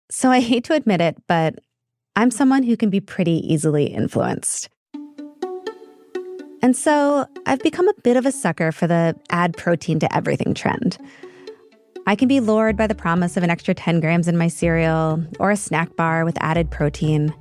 So I hate to admit it, but I'm someone who can be pretty easily influenced. And so I've become a bit of a sucker for the add protein to everything trend. I can be lured by the promise of an extra 10 grams in my cereal or a snack bar with added protein.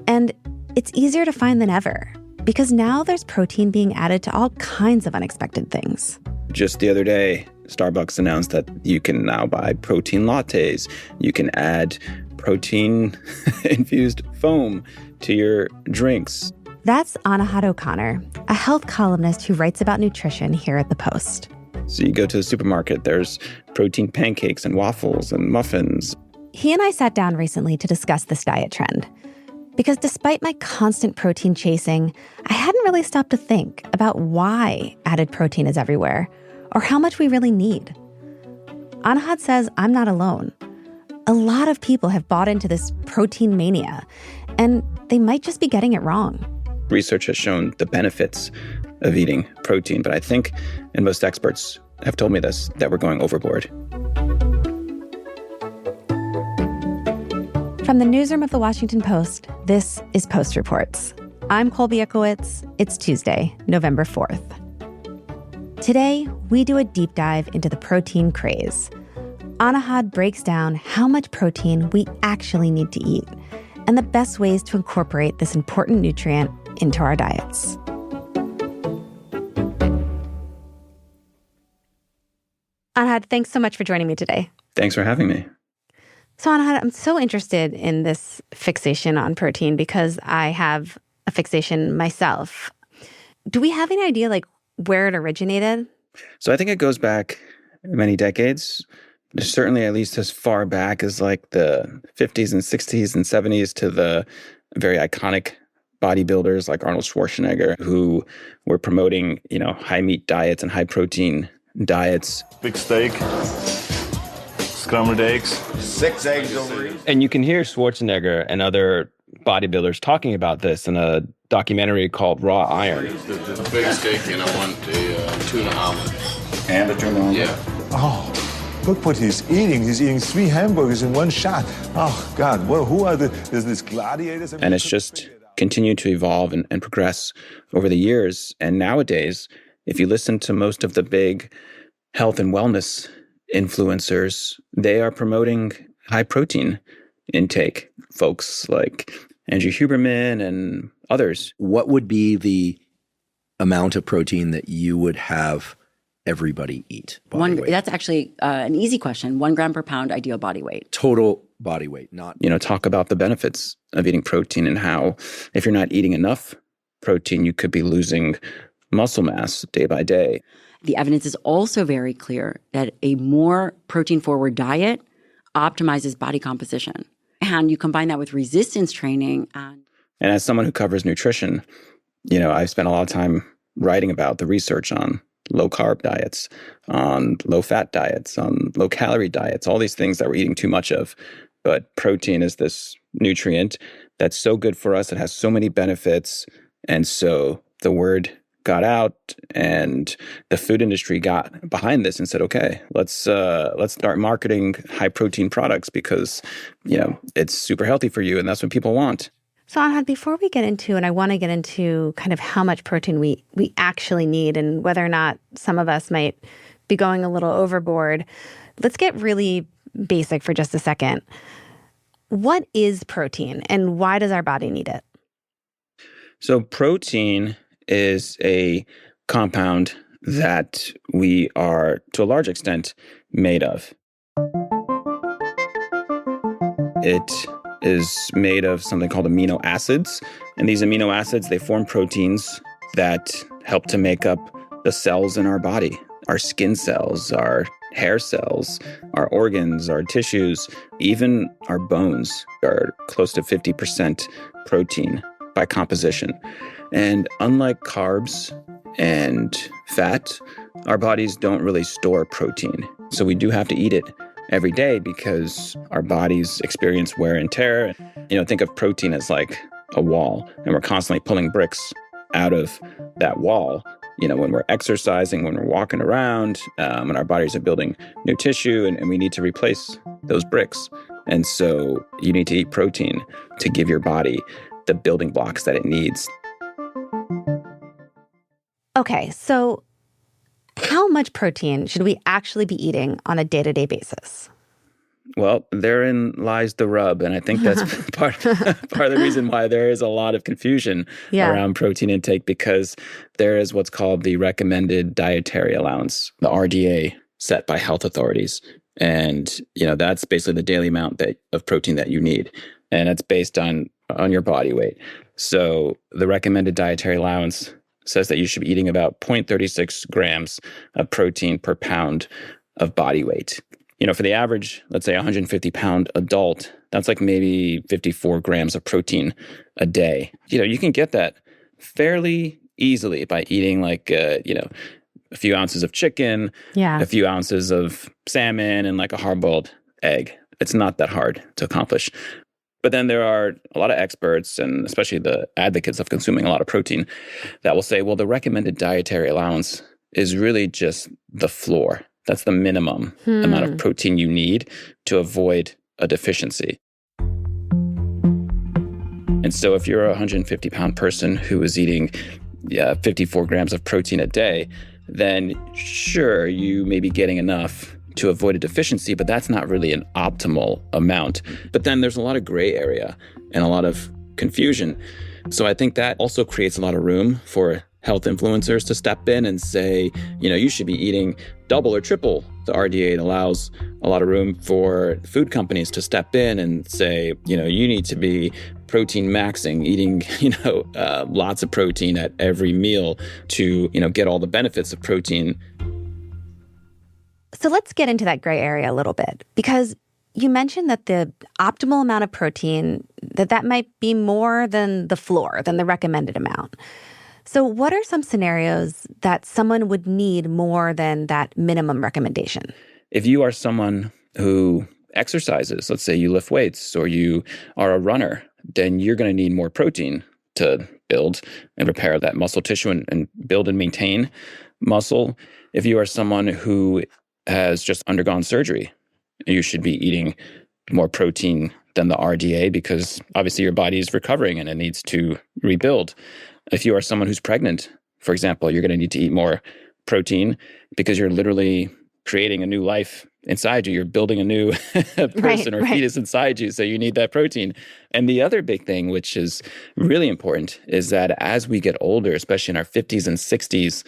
And it's easier to find than ever because now there's protein being added to all kinds of unexpected things. Just the other day, Starbucks announced that you can now buy protein lattes. You can add protein-infused foam to your drinks. That's Anahad O'Connor, a health columnist who writes about nutrition here at The Post. So you go to the supermarket, there's protein pancakes and waffles and muffins. He and I sat down recently to discuss this diet trend. Because despite my constant protein chasing, I hadn't really stopped to think about why added protein is everywhere or how much we really need. Anahad says I'm not alone. A lot of people have bought into this protein mania, and they might just be getting it wrong. Research has shown the benefits of eating protein, but I think, and most experts have told me this, that we're going overboard. From the newsroom of The Washington Post, this is Post Reports. I'm Colby Ekowitz. It's Tuesday, November 4th. Today, we do a deep dive into the protein craze. Anahad breaks down how much protein we actually need to eat and the best ways to incorporate this important nutrient into our diets. Anahad, thanks so much for joining me today. Thanks for having me. So Anahad, I'm so interested in this fixation on protein because I have a fixation myself. Do we have any idea where it originated? So I think it goes back many decades, certainly at least as far back as the 50s and 60s and 70s to the very iconic bodybuilders like Arnold Schwarzenegger who were promoting, high meat diets and high protein diets. Big steak, scrambled eggs, 6 eggs over each. And you can hear Schwarzenegger and other bodybuilders talking about this in a documentary called Raw Iron. The big steak, and I want a tuna omelet. and a tuna omelet. Yeah. Oh, look what he's eating. He's eating 3 hamburgers in one shot. Oh, God, well, who are these gladiators? And it's just continued to evolve and progress over the years. And nowadays, if you listen to most of the big health and wellness influencers, they are promoting high protein intake. Folks like Andrew Huberman and others. What would be the amount of protein that you would have everybody eat? That's actually an easy question. 1 gram per pound, ideal body weight. Total body weight, not... Talk about the benefits of eating protein and how if you're not eating enough protein, you could be losing muscle mass day by day. The evidence is also very clear that a more protein-forward diet optimizes body composition. And you combine that with resistance training. And as someone who covers nutrition, I've spent a lot of time writing about the research on low-carb diets, on low-fat diets, on low-calorie diets, all these things that we're eating too much of. But protein is this nutrient that's so good for us. It has so many benefits. And so the word got out and the food industry got behind this and said, okay, let's start marketing high protein products because, it's super healthy for you and that's what people want. So Anahad, before we get into, and I want to get into kind of how much protein we actually need and whether or not some of us might be going a little overboard, let's get really basic for just a second. What is protein and why does our body need it? So protein is a compound that we are, to a large extent, made of. It is made of something called amino acids. And these amino acids, they form proteins that help to make up the cells in our body. Our skin cells, our hair cells, our organs, our tissues, even our bones are close to 50% protein by composition. And unlike carbs and fat, our bodies don't really store protein. So we do have to eat it every day because our bodies experience wear and tear. Think of protein as like a wall, and we're constantly pulling bricks out of that wall. When we're exercising, when we're walking around, when our bodies are building new tissue, and we need to replace those bricks. And so you need to eat protein to give your body the building blocks that it needs. Okay, so how much protein should we actually be eating on a day-to-day basis? Well, therein lies the rub. And I think that's part of the reason why there is a lot of confusion around protein intake, because there is what's called the recommended dietary allowance, the RDA, set by health authorities. And, that's basically the daily amount of protein that you need. And it's based on your body weight. So the recommended dietary allowance says that you should be eating about 0.36 grams of protein per pound of body weight. For the average, let's say 150-pound adult, that's like maybe 54 grams of protein a day. You can get that fairly easily by eating like, a few ounces of chicken, a few ounces of salmon, and like a hard-boiled egg. It's not that hard to accomplish. But then there are a lot of experts, and especially the advocates of consuming a lot of protein, that will say, well, the recommended dietary allowance is really just the floor. That's the minimum amount of protein you need to avoid a deficiency. And so if you're a 150-pound person who is eating 54 grams of protein a day, then sure, you may be getting enough to avoid a deficiency, but that's not really an optimal amount. But then there's a lot of gray area and a lot of confusion. So I think that also creates a lot of room for health influencers to step in and say, you should be eating double or triple the RDA. It allows a lot of room for food companies to step in and say, you need to be protein maxing, eating, lots of protein at every meal to, get all the benefits of protein. So let's get into that gray area a little bit, because you mentioned that the optimal amount of protein, that might be more than the floor, than the recommended amount. So what are some scenarios that someone would need more than that minimum recommendation? If you are someone who exercises, let's say you lift weights or you are a runner, then you're going to need more protein to build and repair that muscle tissue and build and maintain muscle. If you are someone who has just undergone surgery, you should be eating more protein than the RDA, because obviously your body is recovering and it needs to rebuild. If you are someone who's pregnant, for example, you're going to need to eat more protein because you're literally creating a new life inside you. You're building a new person or fetus inside you. So you need that protein. And the other big thing, which is really important, is that as we get older, especially in our 50s and 60s,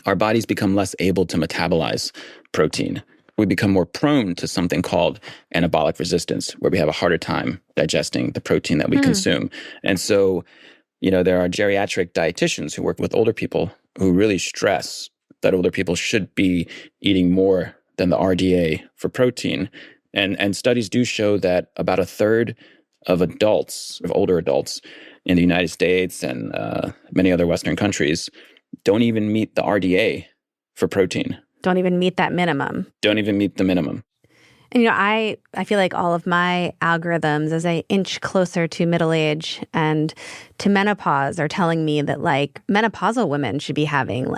our bodies become less able to metabolize protein. We become more prone to something called anabolic resistance, where we have a harder time digesting the protein that we consume. And so, there are geriatric dietitians who work with older people who really stress that older people should be eating more than the RDA for protein. And studies do show that about a third of older adults in the United States and many other Western countries don't even meet the RDA for protein. Don't even meet that minimum. Don't even meet the minimum. And, I feel like all of my algorithms as I inch closer to middle age and to menopause are telling me that, menopausal women should be having,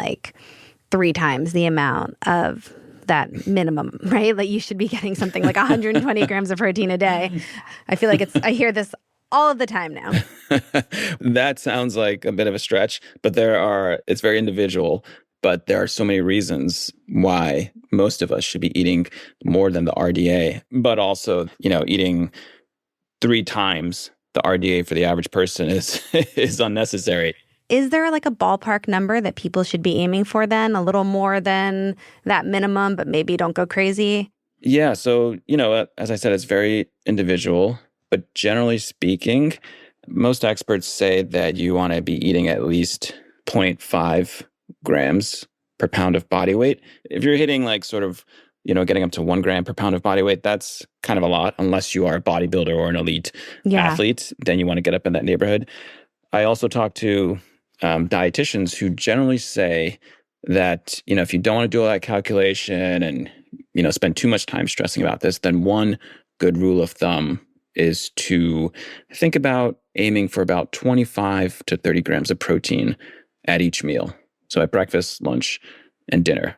3 times the amount of that minimum, right? You should be getting something like 120 grams of protein a day. I feel like I hear this all of the time now. That sounds like a bit of a stretch, but it's very individual. But there are so many reasons why most of us should be eating more than the RDA, but also, eating 3 times the RDA for the average person is unnecessary. Is there a ballpark number that people should be aiming for then? A little more than that minimum, but maybe don't go crazy? Yeah. So, as I said, it's very individual, but generally speaking, most experts say that you want to be eating at least 0.5 grams per pound of body weight. If you're hitting getting up to 1 gram per pound of body weight, that's kind of a lot, unless you are a bodybuilder or an elite athlete, then you want to get up in that neighborhood. I also talk to dietitians who generally say that, if you don't want to do all that calculation and, spend too much time stressing about this, then one good rule of thumb is to think about aiming for about 25 to 30 grams of protein at each meal. So at breakfast, lunch, and dinner.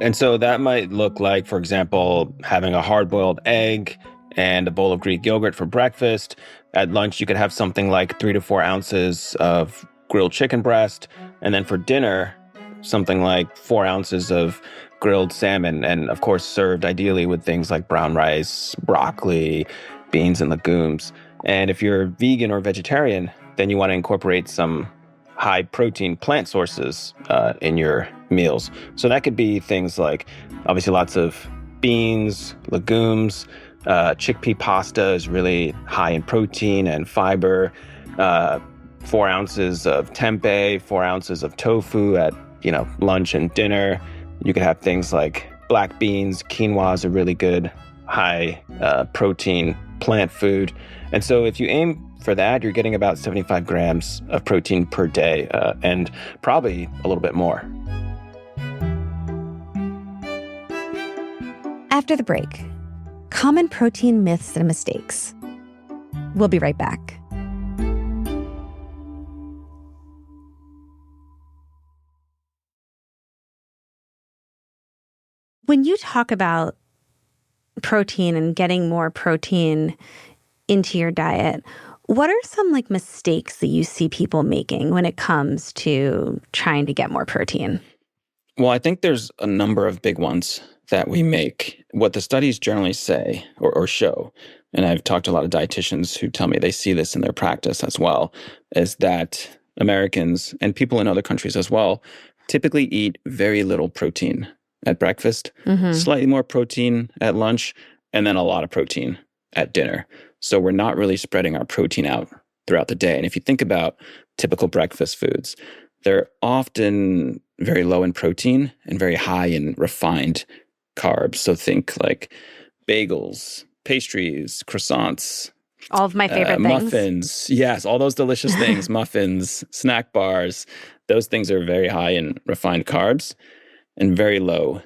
And so that might look like, for example, having a hard-boiled egg and a bowl of Greek yogurt for breakfast. At lunch, you could have something like 3 to 4 ounces of grilled chicken breast. And then for dinner, something like 4 ounces of grilled salmon. And of course, served ideally with things like brown rice, broccoli, beans, and legumes. And if you're vegan or vegetarian, then you want to incorporate some high protein plant sources in your meals. So that could be things like, obviously, lots of beans, legumes. Chickpea pasta is really high in protein and fiber. 4 ounces of tempeh, 4 ounces of tofu at lunch and dinner. You could have things like black beans. Quinoa is a really good high protein plant food. And so if you aim for that, you're getting about 75 grams of protein per day, and probably a little bit more. After the break, common protein myths and mistakes. We'll be right back. When you talk about protein and getting more protein into your diet, what are some mistakes that you see people making when it comes to trying to get more protein? Well, I think there's a number of big ones that we make. What the studies generally say or show, and I've talked to a lot of dietitians who tell me they see this in their practice as well, is that Americans and people in other countries as well typically eat very little protein at breakfast, slightly more protein at lunch, and then a lot of protein at dinner. So we're not really spreading our protein out throughout the day. And if you think about typical breakfast foods, they're often very low in protein and very high in refined carbs. So think like bagels, pastries, croissants. All of my favorite things. Muffins. Yes, all those delicious things. Muffins, snack bars. Those things are very high in refined carbs and very low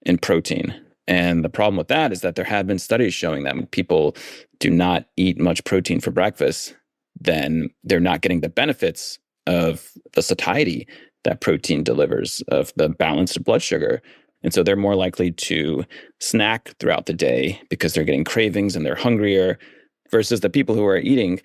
in protein. And the problem with that is that there have been studies showing that when people do not eat much protein for breakfast, then they're not getting the benefits of the satiety that protein delivers, of the balanced blood sugar. And so they're more likely to snack throughout the day because they're getting cravings and they're hungrier, versus the people who are eating,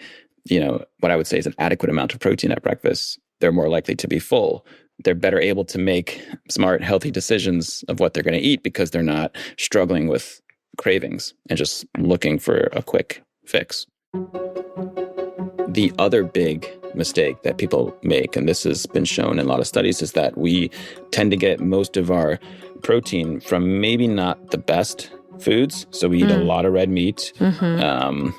what I would say is an adequate amount of protein at breakfast. They're more likely to be full. They're better able to make smart, healthy decisions of what they're going to eat because they're not struggling with cravings and just looking for a quick fix. The other big mistake that people make, and this has been shown in a lot of studies, is that we tend to get most of our protein from maybe not the best foods. So we eat a lot of red meat,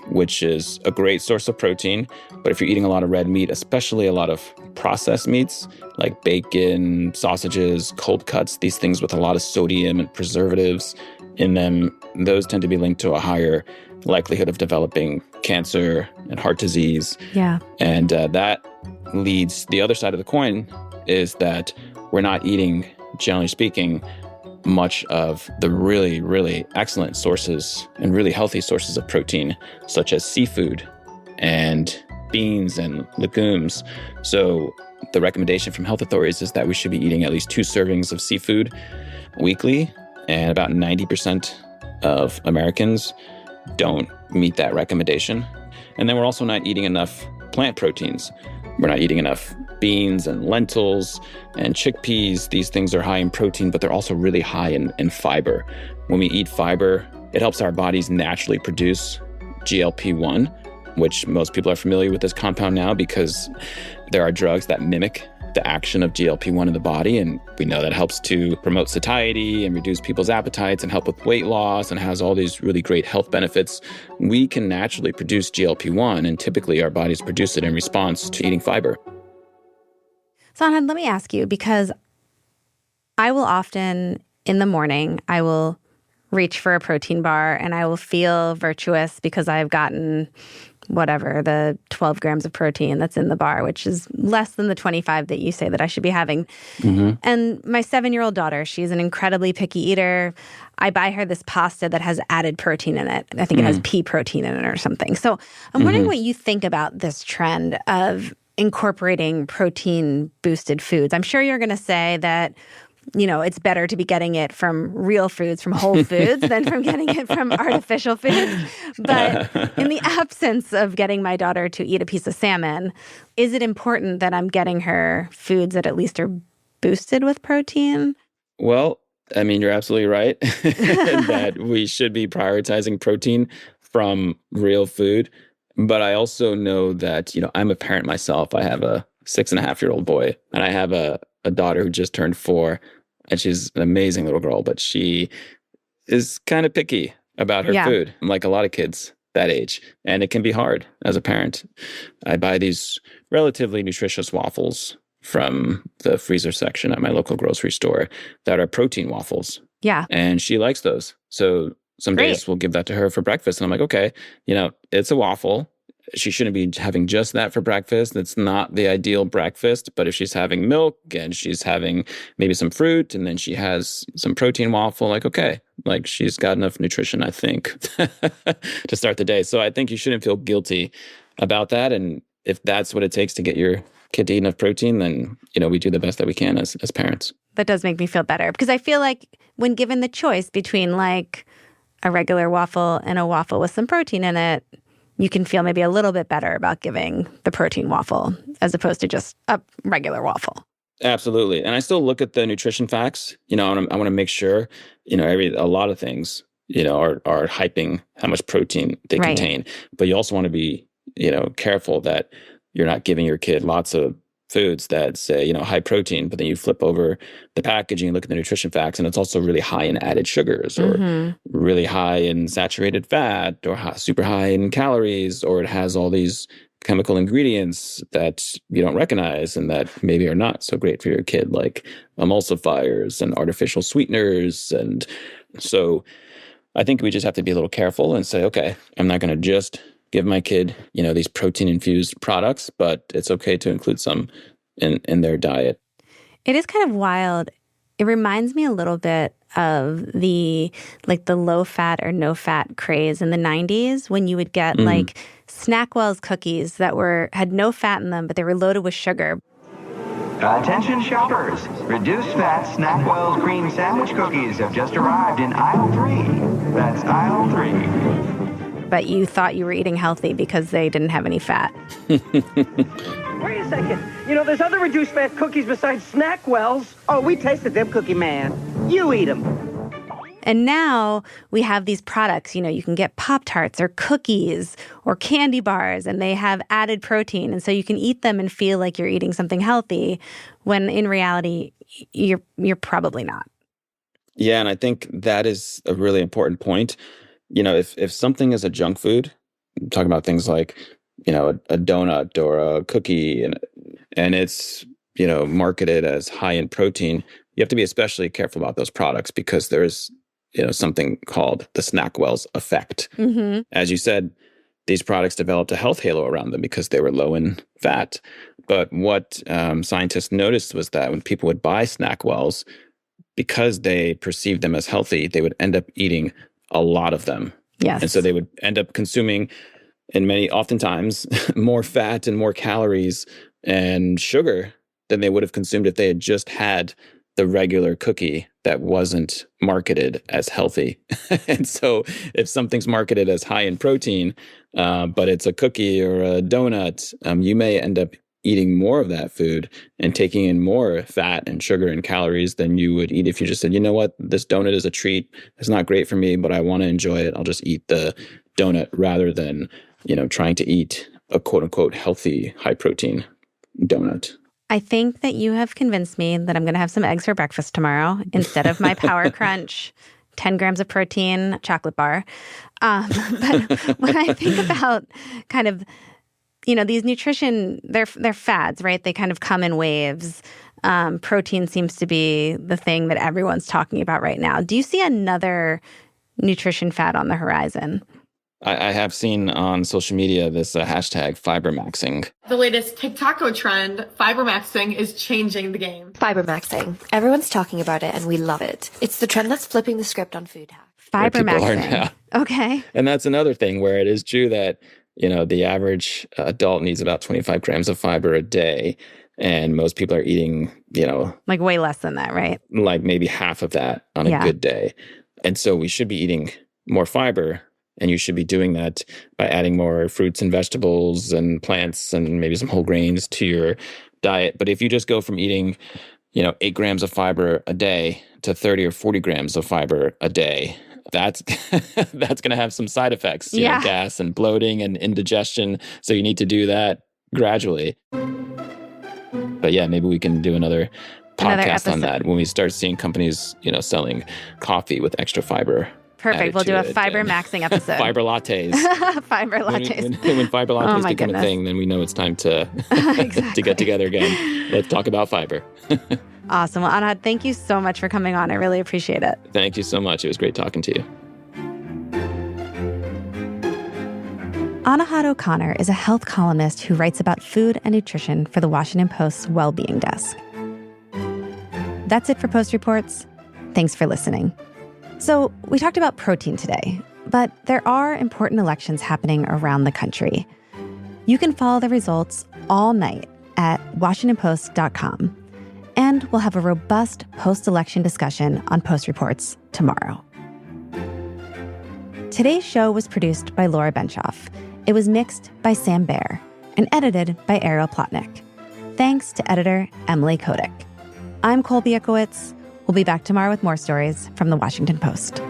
which is a great source of protein. But if you're eating a lot of red meat, especially a lot of processed meats like bacon, sausages, cold cuts, these things with a lot of sodium and preservatives in them, those tend to be linked to a higher likelihood of developing cancer and heart disease. Yeah. And that leads, the other side of the coin is that we're not eating, generally speaking, much of the really, really excellent sources and really healthy sources of protein, such as seafood and beans and legumes. So the recommendation from health authorities is that we should be eating at least 2 servings of seafood weekly, and about 90% of Americans don't meet that recommendation. And then we're also not eating enough plant proteins. We're not eating enough beans and lentils and chickpeas. These things are high in protein, but they're also really high in fiber. When we eat fiber, it helps our bodies naturally produce GLP-1, which most people are familiar with this compound now because there are drugs that mimic the action of GLP-1 in the body. And we know that helps to promote satiety and reduce people's appetites and help with weight loss and has all these really great health benefits. We can naturally produce GLP-1, and typically our bodies produce it in response to eating fiber. Sanjad, let me ask you, because I will often, in the morning, I will reach for a protein bar and I will feel virtuous because I've gotten whatever, the 12 grams of protein that's in the bar, which is less than the 25 that you say that I should be having. And my 7-year-old daughter, she's an incredibly picky eater. I buy her this pasta that has added protein in it. I think it has pea protein in it or something. So I'm wondering what you think about this trend of incorporating protein-boosted foods. I'm sure you're going to say that it's better to be getting it from real foods, from whole foods, than from getting it from artificial foods. But in the absence of getting my daughter to eat a piece of salmon, is it important that I'm getting her foods that at least are boosted with protein? Well, I mean, you're absolutely right that we should be prioritizing protein from real food. But I also know that, I'm a parent myself. I have a 6.5-year-old boy, and I have a daughter who just turned 4, and she's an amazing little girl, but she is kind of picky about her food, like a lot of kids that age. And it can be hard as a parent. I buy these relatively nutritious waffles from the freezer section at my local grocery store that are protein waffles. Yeah. And she likes those. So some days we'll give that to her for breakfast. And I'm like, okay, it's a waffle. She shouldn't be having just that for breakfast. It's not the ideal breakfast. But if she's having milk and she's having maybe some fruit and then she has some protein waffle, like, okay, like she's got enough nutrition, I think, to start the day. So I think you shouldn't feel guilty about that. And if that's what it takes to get your kid to eat enough protein, then, we do the best that we can as parents. That does make me feel better, because I feel like when given the choice between like a regular waffle and a waffle with some protein in it, you can feel maybe a little bit better about giving the protein waffle as opposed to just a regular waffle. Absolutely. And I still look at the nutrition facts. I want to make sure, a lot of things, are hyping how much protein they contain. But you also want to be, careful that you're not giving your kid lots of foods that say, high protein, but then you flip over the packaging and look at the nutrition facts, and it's also really high in added sugars or really high in saturated fat or super high in calories, or it has all these chemical ingredients that you don't recognize and that maybe are not so great for your kid, like emulsifiers and artificial sweeteners. And so I think we just have to be a little careful and say, okay, I'm not going to just give my kid, these protein-infused products, but it's okay to include some in their diet. It is kind of wild. It reminds me a little bit of the low-fat or no-fat craze in the 90s, when you would get like Snackwell's cookies that had no fat in them, but they were loaded with sugar. Attention shoppers, reduced fat Snackwell's cream sandwich cookies have just arrived in aisle 3. That's aisle 3. But you thought you were eating healthy because they didn't have any fat. Wait a second. There's other reduced fat cookies besides Snackwell's. Oh, we tasted them, Cookie Man. You eat them. And now we have these products. You can get Pop-Tarts or cookies or candy bars, and they have added protein. And so you can eat them and feel like you're eating something healthy, when in reality, you're probably not. Yeah, and I think that is a really important point. If something is a junk food, I'm talking about things like, a donut or a cookie, and it's, marketed as high in protein, you have to be especially careful about those products, because there's, something called the Snackwell's effect. Mm-hmm. As you said, these products developed a health halo around them because they were low in fat. But what scientists noticed was that when people would buy Snackwell's, because they perceived them as healthy, they would end up eating a lot of them. Yes. And so they would end up consuming, oftentimes, more fat and more calories and sugar than they would have consumed if they had just had the regular cookie that wasn't marketed as healthy. And so if something's marketed as high in protein, but it's a cookie or a donut, you may end up eating more of that food and taking in more fat and sugar and calories than you would eat if you just said, you know what, this donut is a treat. It's not great for me, but I want to enjoy it. I'll just eat the donut, rather than, trying to eat a quote unquote healthy, high protein donut. I think that you have convinced me that I'm going to have some eggs for breakfast tomorrow instead of my Power Crunch 10 grams of protein chocolate bar. But when I think about kind of, these nutrition, they're fads, right? They kind of come in waves. Protein seems to be the thing that everyone's talking about right now. Do you see another nutrition fad on the horizon? I have seen on social media this hashtag fibermaxing. The latest TikTok trend, fibermaxing, is changing the game. Fibermaxing. Everyone's talking about it and we love it. It's the trend that's flipping the script on food hacks. Fibermaxing. Okay. And that's another thing where it is true that, the average adult needs about 25 grams of fiber a day. And most people are eating, like way less than that, right? like maybe half of that on a good day. And so we should be eating more fiber. And you should be doing that by adding more fruits and vegetables and plants and maybe some whole grains to your diet. But if you just go from eating, 8 grams of fiber a day to 30 or 40 grams of fiber a day, that's that's going to have some side effects, gas and bloating and indigestion. So you need to do that gradually. But yeah, maybe we can do another podcast on that when we start seeing companies, selling coffee with extra fiber. Perfect. We'll do a fiber maxing episode. Fiber lattes. Fiber lattes. When fiber lattes become a thing, then we know it's time to to get together again. Let's talk about fiber. Awesome. Well, Anahad, thank you so much for coming on. I really appreciate it. Thank you so much. It was great talking to you. Anahad O'Connor is a health columnist who writes about food and nutrition for the Washington Post's well-being desk. That's it for Post Reports. Thanks for listening. So we talked about protein today, but there are important elections happening around the country. You can follow the results all night at WashingtonPost.com. And we'll have a robust post-election discussion on Post Reports tomorrow. Today's show was produced by Laura Benshoff. It was mixed by Sam Baer and edited by Ariel Plotnick. Thanks to editor Emily Kotick. I'm Colby Ickowitz. We'll be back tomorrow with more stories from the Washington Post.